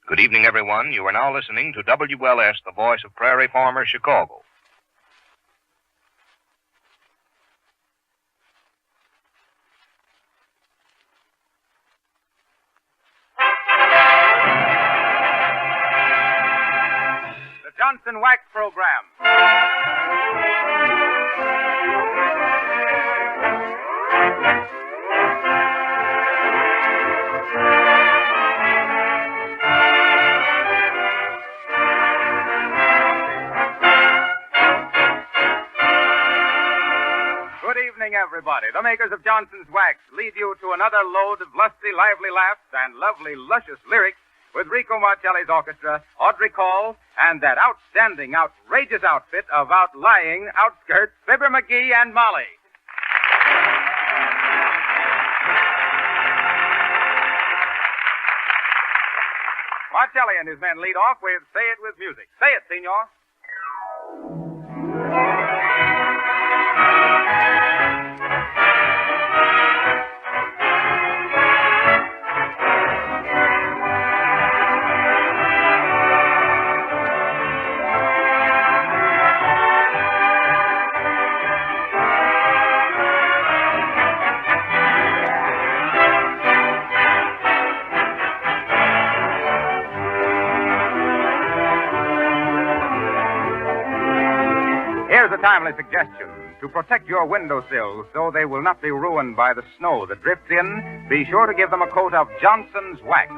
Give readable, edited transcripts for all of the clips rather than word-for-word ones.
Good evening, everyone. You are now listening to WLS, the voice of Prairie Farmer, Chicago. The Johnson Wax Program. Good evening, everybody. The makers of Johnson's Wax lead you to another load of lusty, lively laughs and lovely, luscious lyrics with Rico Marcelli's orchestra, Audrey Call, and that outstanding, outrageous outfit of outlying outskirts, Fibber McGee and Molly. Marcelli and his men lead off with Say It With Music. Say it, senor. Here's a timely suggestion. To protect your windowsills so they will not be ruined by the snow that drifts in, be sure to give them a coat of Johnson's Wax.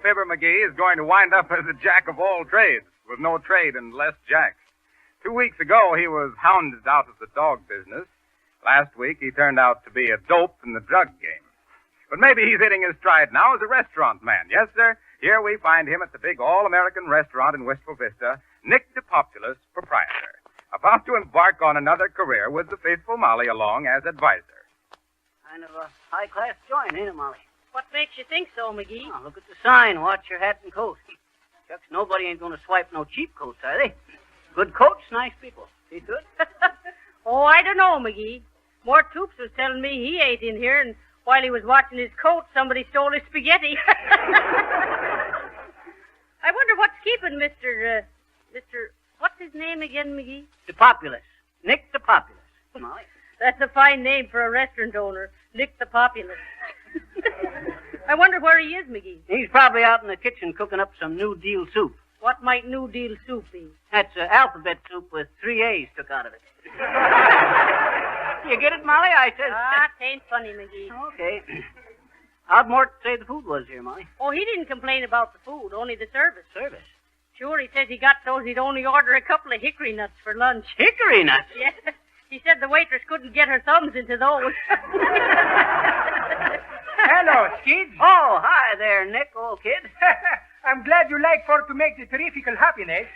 Fibber McGee is going to wind up as a jack of all trades, with no trade and less jack. 2 weeks ago, he was hounded out of the dog business. Last week, he turned out to be a dope in the drug game. But maybe he's hitting his stride now as a restaurant man. Yes, sir. Here we find him at the big all-American restaurant in Wistful Vista, Nick DePopulous, proprietor, about to embark on another career with the faithful Molly along as advisor. Kind of a high-class joint, ain't it, Molly? What makes you think so, McGee? Oh, look at the sign. Watch your hat and coat. Shucks, nobody ain't going to swipe no cheap coats, are they? Good coats, nice people. See to it? Oh, I don't know, McGee. Mort Toops was telling me he ate in here, and while he was watching his coat, somebody stole his spaghetti. I wonder what's keeping Mr. What's his name again, McGee? DePopulous. Nick DePopulous. Molly. That's a fine name for a restaurant owner. Nick DePopulous. I wonder where he is, McGee. He's probably out in the kitchen cooking up some New Deal soup. What might New Deal soup be? That's alphabet soup with 3 A's took out of it. You get it, Molly? I said... Tain't funny, McGee. Okay. How'd Mort say the food was here, Molly? Oh, he didn't complain about the food, only the service. Service? Sure, he says he got those he'd only order a couple of hickory nuts for lunch. Hickory nuts? Yes. He said the waitress couldn't get her thumbs into those. Hello, kids. Oh, hi there, Nick, old kid. I'm glad you like for to make the terrifical happiness.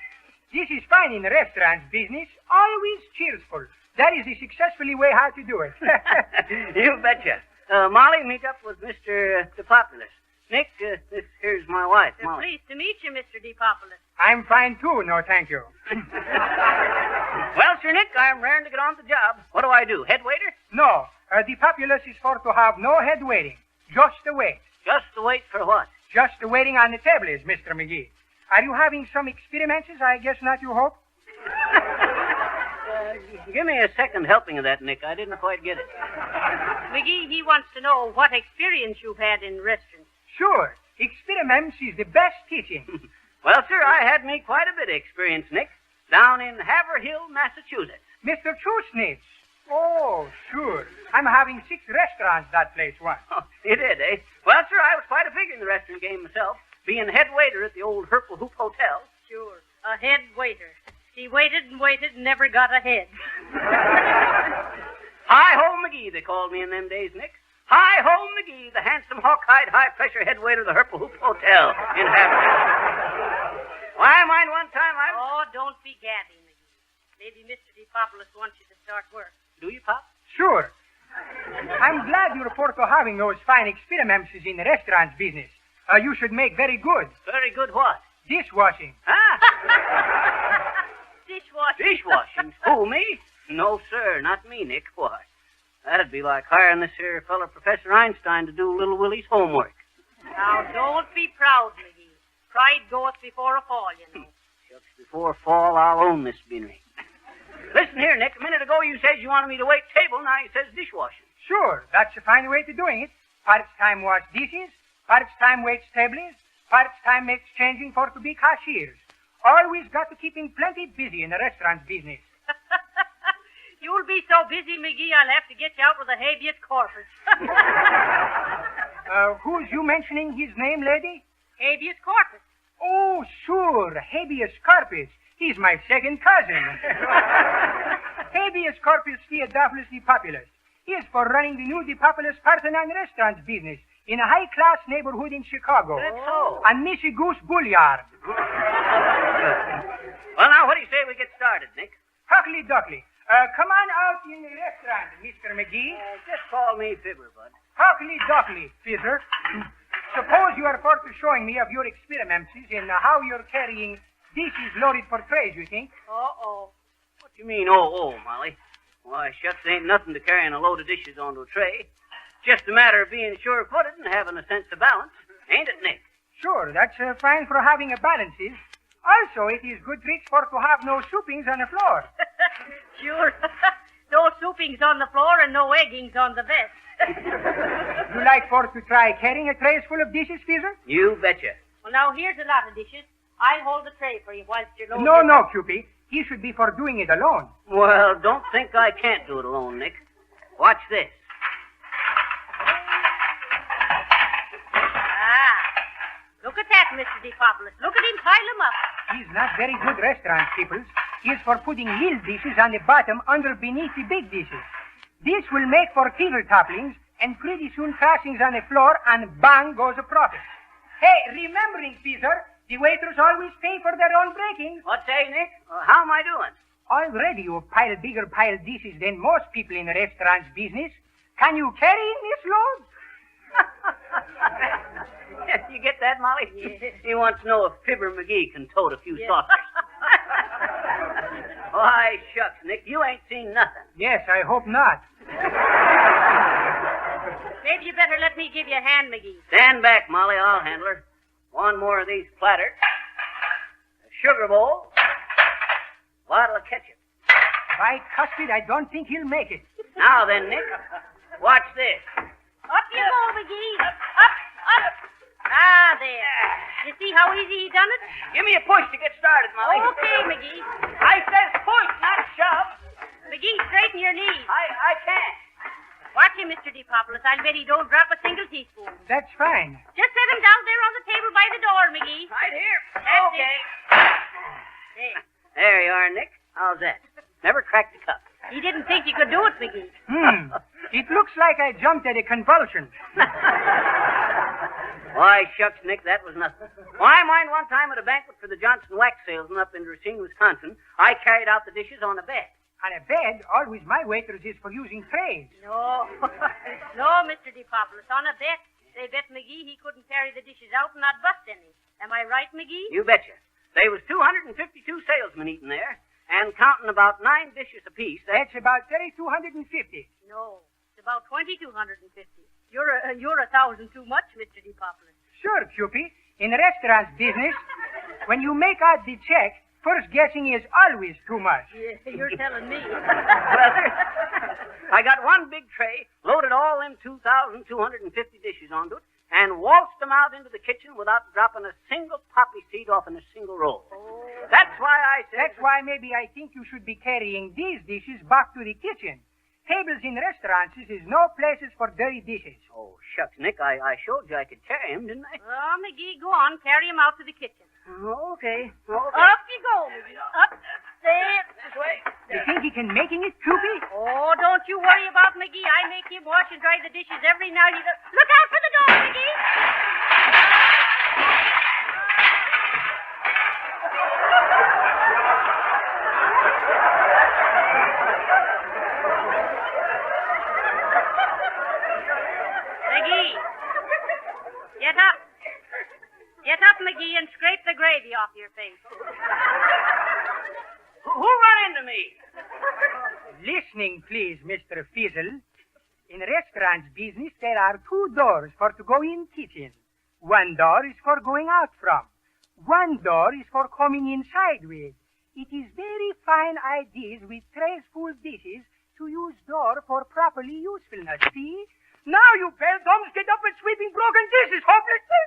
This is fine in the restaurant business. Always cheerful. That is the successfully way how to do it. You betcha. Molly, meet up with Mr. DePopulous. Nick, this here's my wife, Molly. Pleased to meet you, Mr. DePopulous. I'm fine, too. No, thank you. Well, Sir Nick, I'm raring to get on the job. What do I do, head waiter? No, the populace is for to have no head waiting. Just the wait. Just to wait for what? Just the waiting on the tables, Mr. McGee. Are you having some experiments? I guess not, you hope? Give me a second helping of that, Nick. I didn't quite get it. McGee, he wants to know what experience you've had in restaurants. Sure. Experiments is the best teaching. Well, sir, I had me quite a bit of experience, Nick, down in Haverhill, Massachusetts. Mr. Chusnitz. Oh, sure. I'm having 6 restaurants that place once. Oh, you did, eh? Well, sir, I was quite a figure in the restaurant game myself, being head waiter at the old Herpel Hoop Hotel. Sure. A head waiter. He waited and waited and never got ahead. Hi-ho McGee, they called me in them days, Nick. Hi-ho McGee, the handsome, hawk-eyed, high-pressure head waiter of the Herpel Hoop Hotel in Haverhill. Why, I mind one time I... Oh, don't be gabby, McGee. Maybe Mr. DePopulous wants you to start work. Do you, Pop? Sure. I'm glad you report to having those fine experiments in the restaurant business. You should make very good. Very good what? Dishwashing. Ah! Dishwashing. Dishwashing? Who, me? No, sir, not me, Nick. Why? That'd be like hiring this here fellow Professor Einstein to do little Willie's homework. Now, don't be proud, McGee. Pride goeth before a fall, you know. Shucks, before fall, I'll own this beanery. Listen here, Nick. A minute ago you said you wanted me to wait table. Now you says dishwashing. Sure, that's a fine way to doing it. Parts time wash dishes, parts time waits tables, parts time makes changing for to be cashiers. Always got to keep him plenty busy in the restaurant business. You'll be so busy, McGee, I'll have to get you out with a habeas corpus. Who's you mentioning his name, lady? Habeas corpus. Oh, sure, habeas corpus. He's my second cousin. Habeas corpus Theodophilus DePopulous. He is for running the new DePopulous Parthenon restaurant business in a high-class neighborhood in Chicago. That's so. On Missy Goose Bouillard. Well, now, what do you say we get started, Nick? Huckly Duckly. Come on out in the restaurant, Mr. McGee. Just call me Fibber, bud. Huckly Duckly, Fizzer. Suppose you are for to showing me of your experiments in how you're carrying dishes loaded for trays, you think? Uh-oh. What do you mean, Molly? Why, shucks, ain't nothing to carrying a load of dishes onto a tray. Just a matter of being sure-footed and having a sense of balance. Ain't it, Nick? Sure, that's fine for having a balances. Also, it is good tricks for to have no soupings on the floor. Sure. No soupings on the floor and no eggings on the vest. You like for to try carrying a tray full of dishes, Fizzer? You betcha. Well, now, here's a lot of dishes. I'll hold the tray for you whilst you're loading. No, Cupid. He should be for doing it alone. Well, don't think I can't do it alone, Nick. Watch this. Look at that, Mr. DePopulous. Look at him pile them up. He's not very good restaurant people. He's for putting little dishes on the bottom under beneath the big dishes. This will make for teeter topplings and pretty soon crossings on the floor and bang goes a profit. Hey, remembering, Caesar, the waiters always pay for their own breaking. What say, Nick? How am I doing? Already you pile bigger pile dishes than most people in the restaurant's business. Can you carry in this load? You get that, Molly? Yeah. He wants to know if Fibber McGee can tote a few saucers. Why, shucks, Nick, you ain't seen nothing. Yes, I hope not. Maybe you better let me give you a hand, McGee. Stand back, Molly. I'll handle her. One more of these platters. A sugar bowl. Bottle of ketchup. By cuspid, I don't think he'll make it. Now then, Nick, watch this. Up you go, McGee. Up. Ah, there. You see how easy he done it? Give me a push to get started, Molly. Okay, McGee. I says push, not shove. McGee, straighten your knees. I can't. Watch him, Mr. DePopulous. I'll bet he don't drop a single teaspoon. That's fine. Just set him down there on the table by the door, McGee. Right here. That's Okay. There. There you are, Nick. How's that? Never cracked a cup. He didn't think you could do it, McGee. It looks like I jumped at a convulsion. Why, shucks, Nick, that was nothing. Why, I mind one time at a banquet for the Johnson wax salesman up in Racine, Wisconsin, I carried out the dishes on a bed. On a bed, always my waiters is for using trays. No. No, Mr. DePopoulos. On a bet, they bet McGee he couldn't carry the dishes out and not bust any. Am I right, McGee? You betcha. There was 252 salesmen eating there, and counting about 9 dishes apiece. That's about 3,250. No, it's about 2,250. You're 1,000 too much, Mr. DePopoulos. Sure, Cupid. In restaurant business, when you make out the check, first guessing is always too much. Yeah, you're telling me. Well, I got one big tray, loaded all them 2,250 dishes onto it, and waltzed them out into the kitchen without dropping a single poppy seed off in a single roll. Oh. That's why I said... That's why maybe I think you should be carrying these dishes back to the kitchen. Tables in restaurants is no places for dirty dishes. Oh, shucks, Nick, I showed you I could carry him, didn't I? Oh, McGee, go on. Carry him out to the kitchen. Oh, okay. Up you go, McGee. Up. There. This way. You think he can making it, Cupid? Oh, don't you worry about McGee. I make him wash and dry the dishes every night. Look out for the door, McGee. McGee, get up. Get up, McGee, and scrape the gravy off your face. Who run into me? Listening, please, Mr. Fizzle. In restaurants business, there are 2 doors for to go in kitchen. One door is for going out from. One door is for coming inside with. It is very fine ideas with trays full dishes to use door for properly usefulness, see? Now, you beldums, get up and sweeping broken dishes, hopelessly.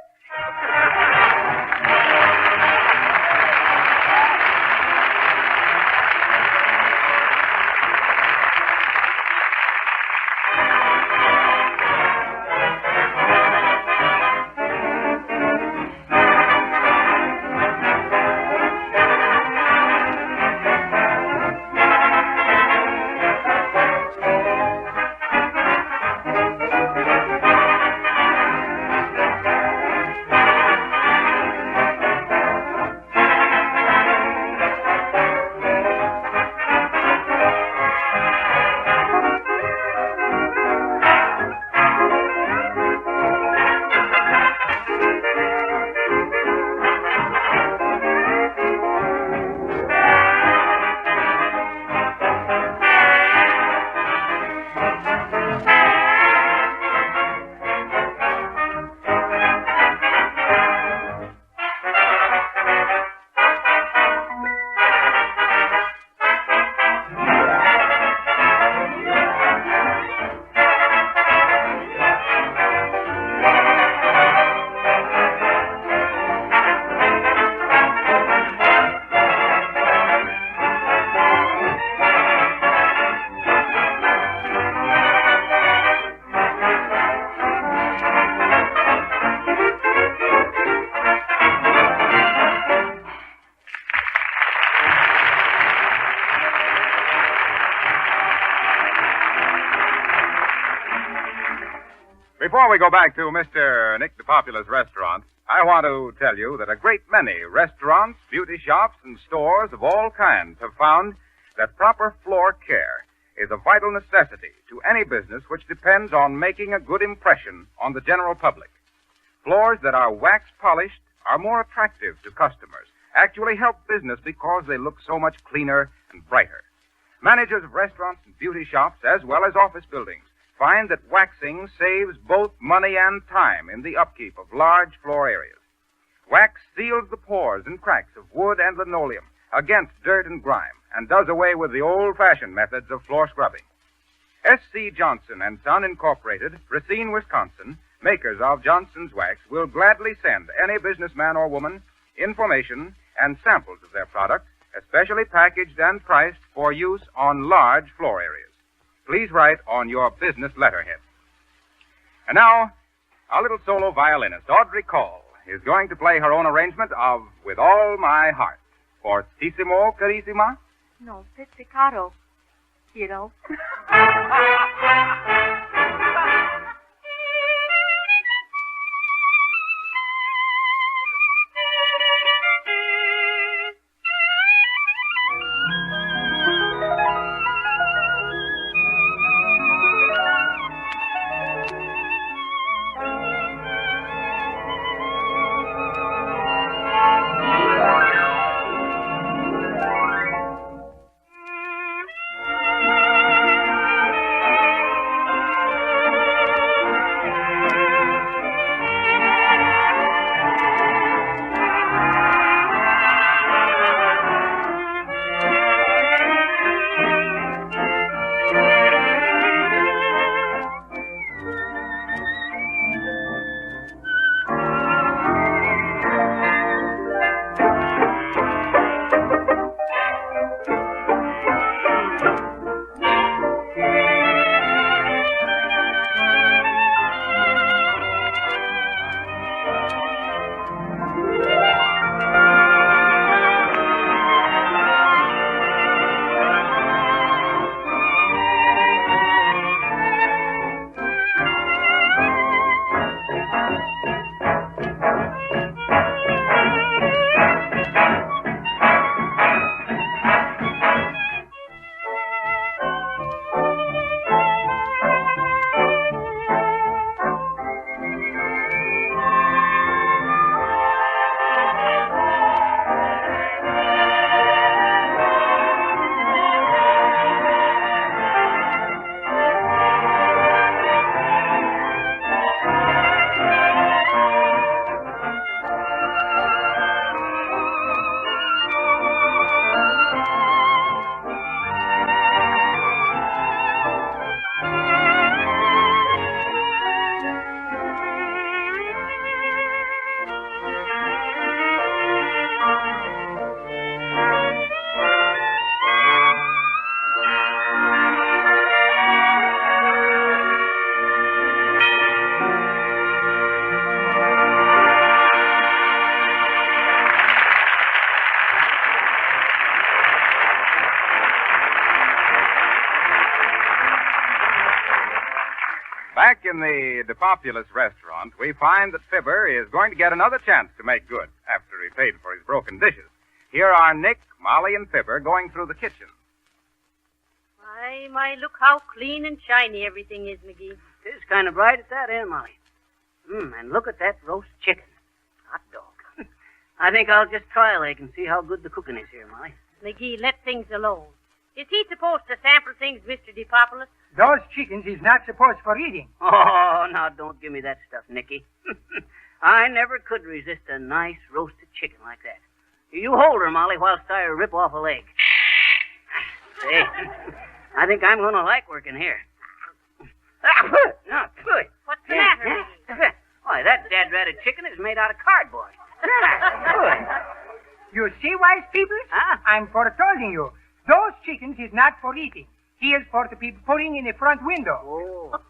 Before we go back to Mr. Nick DePopula's restaurant, I want to tell you that a great many restaurants, beauty shops, and stores of all kinds have found that proper floor care is a vital necessity to any business which depends on making a good impression on the general public. Floors that are wax polished are more attractive to customers, actually help business because they look so much cleaner and brighter. Managers of restaurants and beauty shops, as well as office buildings, find that waxing saves both money and time in the upkeep of large floor areas. Wax seals the pores and cracks of wood and linoleum against dirt and grime and does away with the old-fashioned methods of floor scrubbing. S.C. Johnson and Son, Incorporated, Racine, Wisconsin, makers of Johnson's Wax, will gladly send any businessman or woman information and samples of their products, especially packaged and priced for use on large floor areas. Please write on your business letterhead. And now, our little solo violinist, Audrey Cole, is going to play her own arrangement of With All My Heart. Fortissimo, carissima? No, pizzicato, you know. Back in the DePopulous restaurant, we find that Fibber is going to get another chance to make good after he paid for his broken dishes. Here are Nick, Molly, and Fibber going through the kitchen. My, look how clean and shiny everything is, McGee. It is kind of bright at that, ain't it, Molly? And look at that roast chicken. Hot dog. I think I'll just try a leg and see how good the cooking is here, Molly. McGee, let things alone. Is he supposed to sample things, Mr. DePopulous? Those chickens is not supposed for eating. Oh, now don't give me that stuff, Nicky. I never could resist a nice roasted chicken like that. You hold her, Molly, whilst I rip off a leg. Say, I think I'm going to like working here. What's the matter, McGee? Why, that dad-ratted chicken is made out of cardboard. You see, wise people? Huh? I'm foretolding you. Those chickens is not for eating. He is for to be putting in the front window. Oh.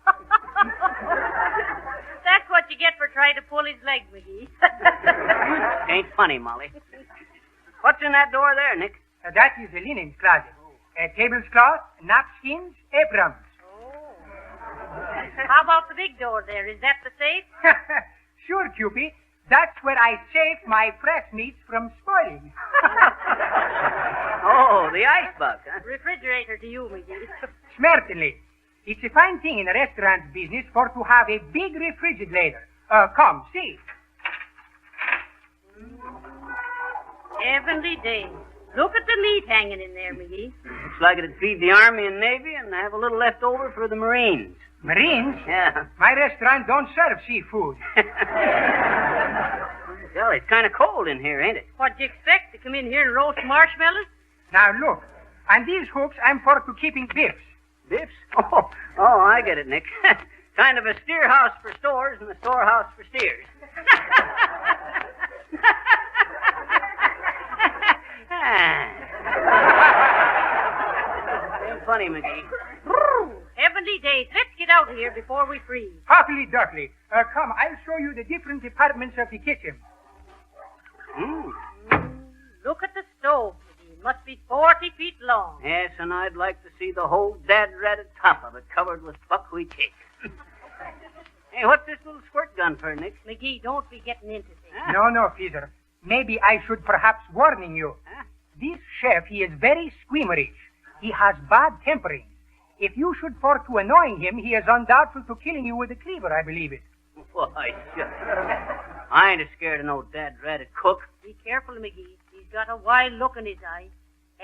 That's what you get for trying to pull his leg, McGee. Ain't funny, Molly. What's in that door there, Nick? That is the linen closet. Tablecloth, napkins, aprons. How about the big door there? Is that the safe? Sure, Cupid. That's where I saved my fresh meats from spoiling. Oh, the icebox, huh? Refrigerator to you, McGee. Certainly. It's a fine thing in the restaurant business for to have a big refrigerator. Come, see. Heavenly days. Look at the meat hanging in there, McGee. Looks like it'd feed the Army and Navy and have a little left over for the Marines. Marines? Yeah. My restaurant don't serve seafood. Well, it's kind of cold in here, ain't it? What'd you expect? To come in here and roast marshmallows? Now, look. On these hooks, I'm for to keeping biffs. Biffs? Oh, I get it, Nick. Kind of a steer house for stores and a storehouse for steers. Ain't funny, McGee. Heavenly days. Let's get out of here before we freeze. Hoppily duckly. Come, I'll show you the different departments of the kitchen. Look at the stove, McGee. It must be 40 feet long. Yes, and I'd like to see the whole dad-ratted top of it covered with buckwheat cake. Hey, what's this little squirt gun for, Nick? McGee, don't be getting into things. Huh? No, Peter. Maybe I should perhaps warning you. Huh? This chef, he is very squeamerish. He has bad tempering. If you should fall to annoying him, he is undoubtful to killing you with a cleaver, I believe it. Why, shucks. I ain't scared of no dad-ratted cook. Be careful, McGee. He's got a wild look in his eye.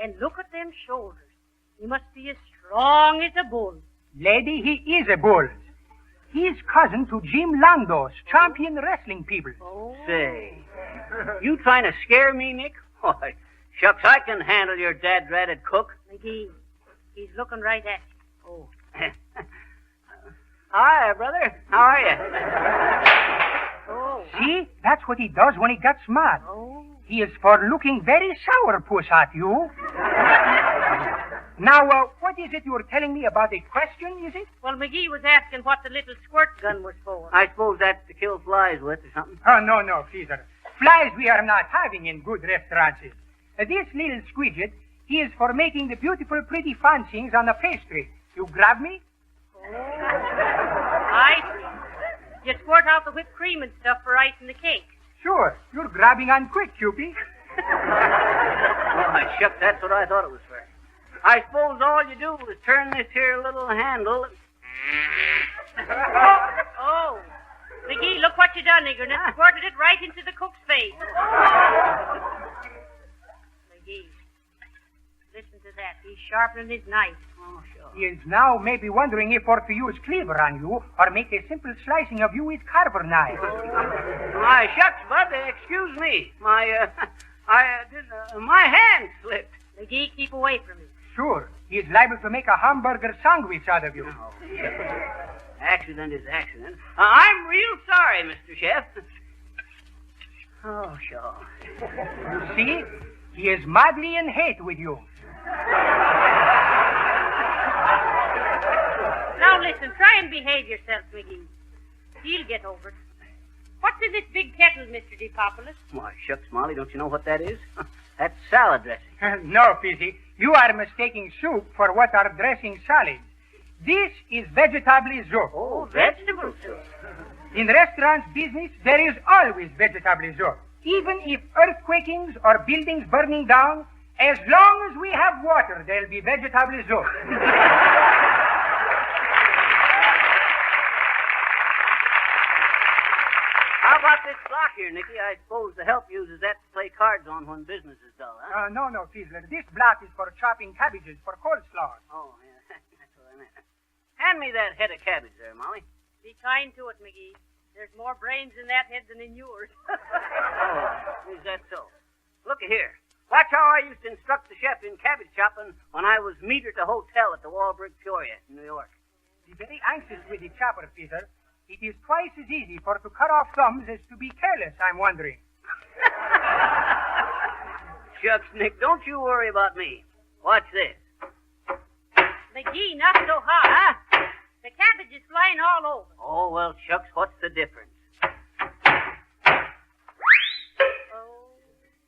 And look at them shoulders. He must be as strong as a bull. Lady, he is a bull. He's cousin to Jim Landos, champion wrestling people. Oh. Say, you trying to scare me, Nick? Why, shucks, I can handle your dad-ratted cook. McGee, he's looking right at you. Oh. Hi, brother. How are you? Oh. See? That's what he does when he gets mad. Oh. He is for looking very sourpuss at you. Now, what is it you were telling me about a question, is it? Well, McGee was asking what the little squirt gun was for. I suppose that's to kill flies with or something. Oh, no, Caesar. Flies we are not having in good restaurants. This little squidget, he is for making the beautiful, pretty fanchings on the pastry. You grab me? Oh. I see. You squirt out the whipped cream and stuff for icing the cake. Sure. You're grabbing on quick, Cupid. Why, shucks, that's what I thought it was for. I suppose all you do is turn this here little handle. Oh. McGee, look what you done, nigger. And squirted it right into the cook's face. McGee, listen to that. He's sharpening his knife. Oh, sure. He is now maybe wondering if or to use cleaver on you or make a simple slicing of you with carver knife. My shucks, bud, excuse me. My hand slipped. McGee, keep away from him. Sure. He is liable to make a hamburger sandwich out of you. Accident is accident. I'm real sorry, Mr. Chef. Oh, sure. You see? He is madly in hate with you. Now listen, try and behave yourself, McGee. He'll get over it. What's in this big kettle, Mr. DePopulous? Why, shucks, Molly, don't you know what that is? That's salad dressing. No, Fizzy. You are mistaking soup for what are dressing salads. This is vegetable soup. Oh, vegetable soup. In restaurant business, there is always vegetable soup. Even if earthquakings or buildings burning down, as long as we have water, there'll be vegetable soup. How about this block here, Nicky? I suppose the help uses that to play cards on when business is dull, huh? No, Fizzler. This block is for chopping cabbages for coleslaw. Oh, yeah. That's what I meant. Hand me that head of cabbage there, Molly. Be kind to it, McGee. There's more brains in that head than in yours. Oh, is that so? Looky here. Watch how I used to instruct the chef in cabbage chopping when I was meter to hotel at the Walburg Peoria in New York. Be very anxious with the chopper, Fizzer. It is twice as easy for to cut off thumbs as to be careless, I'm wondering. Shucks, Nick, don't you worry about me. Watch this. McGee, not so hot. Huh? The cabbage is flying all over. Oh, well, shucks, what's the difference? Oh,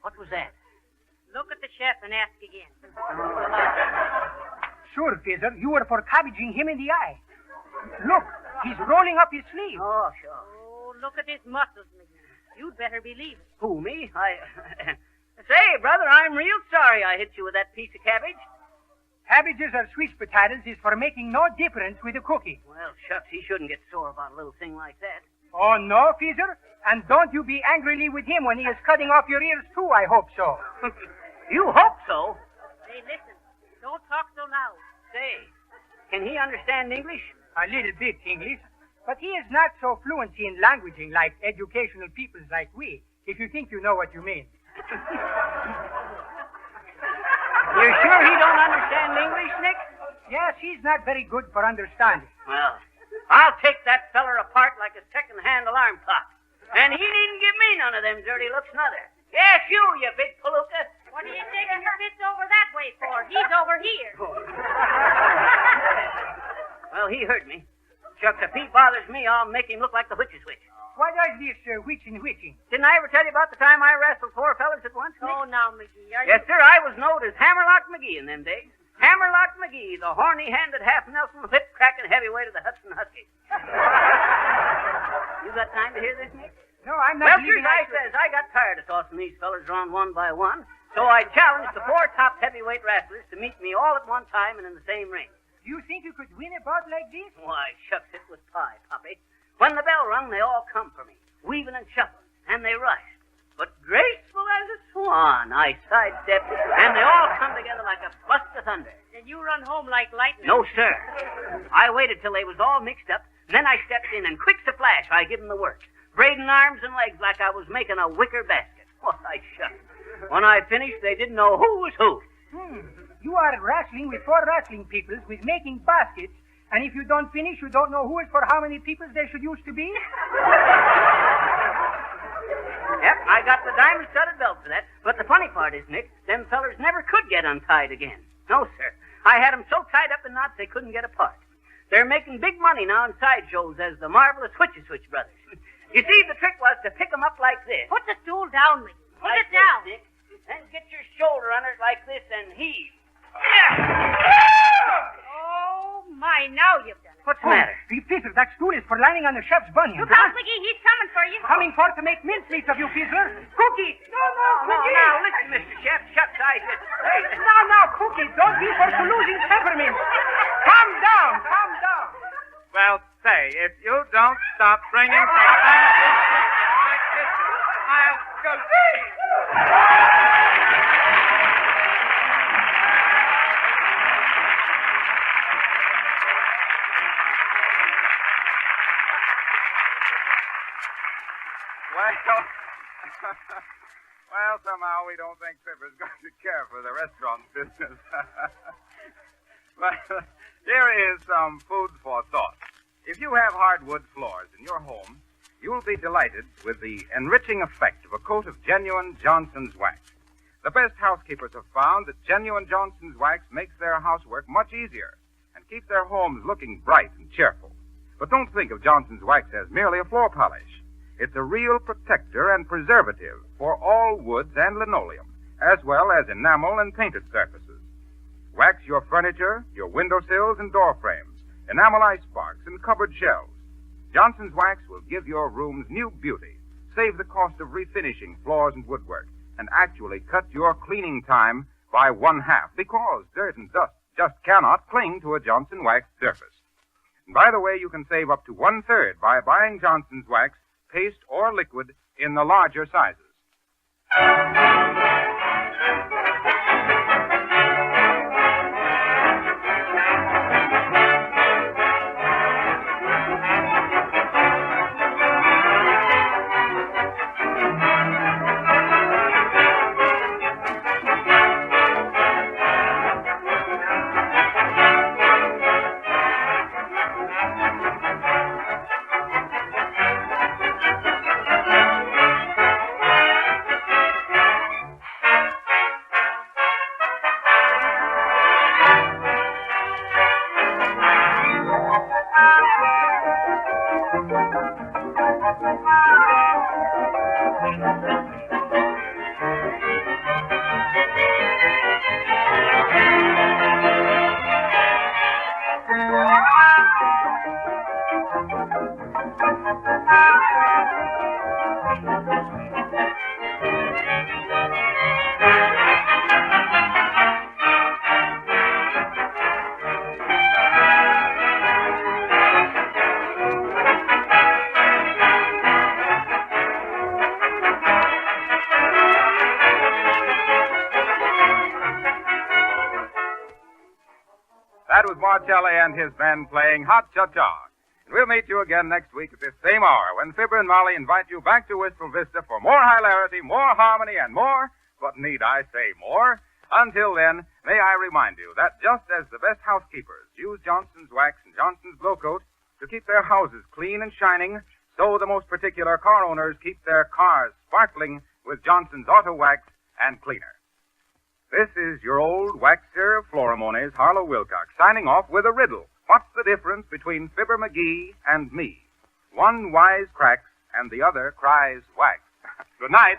What was that? look at the chef and ask again. Sure, Fizzer, you were for cabbaging him in the eye. Look, he's rolling up his sleeve. Oh, sure. Oh, look at his muscles, McGee. You'd better believe it. Who, me? Say, brother, I'm real sorry I hit you with that piece of cabbage. Cabbages or sweet potatoes is for making no difference with the cooking. Well, shucks, he shouldn't get sore about a little thing like that. Oh, no, Fizzer? And don't you be angrily with him when he is cutting off your ears, too, I hope so. You hope so. Hey, listen. Don't talk so loud. Say, can he understand English? A little bit English. But he is not so fluent in languaging like educational peoples like we, if you think you know what you mean. You're sure he don't understand English, Nick? Yes, he's not very good for understanding. Well, I'll take that feller apart like a second-hand alarm clock. And he needn't give me none of them dirty looks, neither. Yes, you big palooka. What are you taking your fits over that way for? He's over here. Well, he heard me. Shucks, if he bothers me, I'll make him look like the witch's witch. What is this witching? Didn't I ever tell you about the time I wrestled 4 fellers at once, Nick? Oh, now, McGee, are Yes, you... sir, I was known as Hammerlock McGee in them days. Hammerlock McGee, the horny-handed half-Nelson whip-cracking heavyweight of the Hudson Huskies. You got time to hear this, Nick? No, I'm not Well, believing I got tired of tossing these fellers around one by one, so I challenged the 4 top heavyweight wrestlers to meet me all at one time and in the same ring. Do you think you could win a bout like this? Why, shucks, it was pie, Poppy. When the bell rung, they all come for me, weaving and shuffling, and they rushed. But graceful as a swan, I sidestepped, and they all come together like a bust of thunder. Did you run home like lightning? No, sir. I waited till they was all mixed up, and then I stepped in, and quick as a flash, I give 'em the works, braiding arms and legs like I was making a wicker basket. Why, shucks. When I finished, they didn't know who was who. You are wrestling with 4 wrestling peoples with making baskets, and if you don't finish, you don't know who is for how many peoples there should used to be? Yep, I got the diamond-studded belt for that. But the funny part is, Nick, them fellers never could get untied again. No, sir. I had 'em so tied up in knots they couldn't get apart. They're making big money now in sideshows as the marvelous Switch brothers. You see, the trick was to pick 'em up like this. Put the stool down, McGee. Put Like it down. This, Nick. Then get your shoulder under it like this and heave. Oh, my, now you've done it. What's the matter? Fizzler, that stool is for landing on the chef's bunion. Look out, McGee, he's coming for you. Coming for to make mincemeat of you, Fizzler. Cookie! No, Now, listen, Mr. Chef. Shucks, Hey, Now, Cookie, don't be for losing temperament. Calm down. Well, say, if you don't stop bringing some like this, I'll go see. Well, somehow we don't think Fibber's going to care for the restaurant business. But here is some food for thought. If you have hardwood floors in your home, you will be delighted with the enriching effect of a coat of genuine Johnson's wax. The best housekeepers have found that genuine Johnson's wax makes their housework much easier and keeps their homes looking bright and cheerful. But don't think of Johnson's wax as merely a floor polish. It's a real protector and preservative for all woods and linoleum, as well as enamel and painted surfaces. Wax your furniture, your windowsills, and door frames, enamel icebox, and cupboard shelves. Johnson's Wax will give your rooms new beauty, save the cost of refinishing floors and woodwork, and actually cut your cleaning time by 1/2 because dirt and dust just cannot cling to a Johnson Wax surface. And by the way, you can save up to 1/3 by buying Johnson's Wax, paste or liquid, in the larger sizes. That was Marcelli and his band playing Hot Cha-Cha. And we'll meet you again next week at this same hour when Fibber and Molly invite you back to Wistful Vista for more hilarity, more harmony, and more, but need I say more? Until then, may I remind you that just as the best housekeepers use Johnson's Wax and Johnson's Glow Coat to keep their houses clean and shining, so the most particular car owners keep their cars sparkling with Johnson's Auto Wax and Cleaner. This is your old waxer of Floramones, Harlow Wilcox, signing off with a riddle. What's the difference between Fibber McGee and me? One wise cracks and the other cries wax. Good night.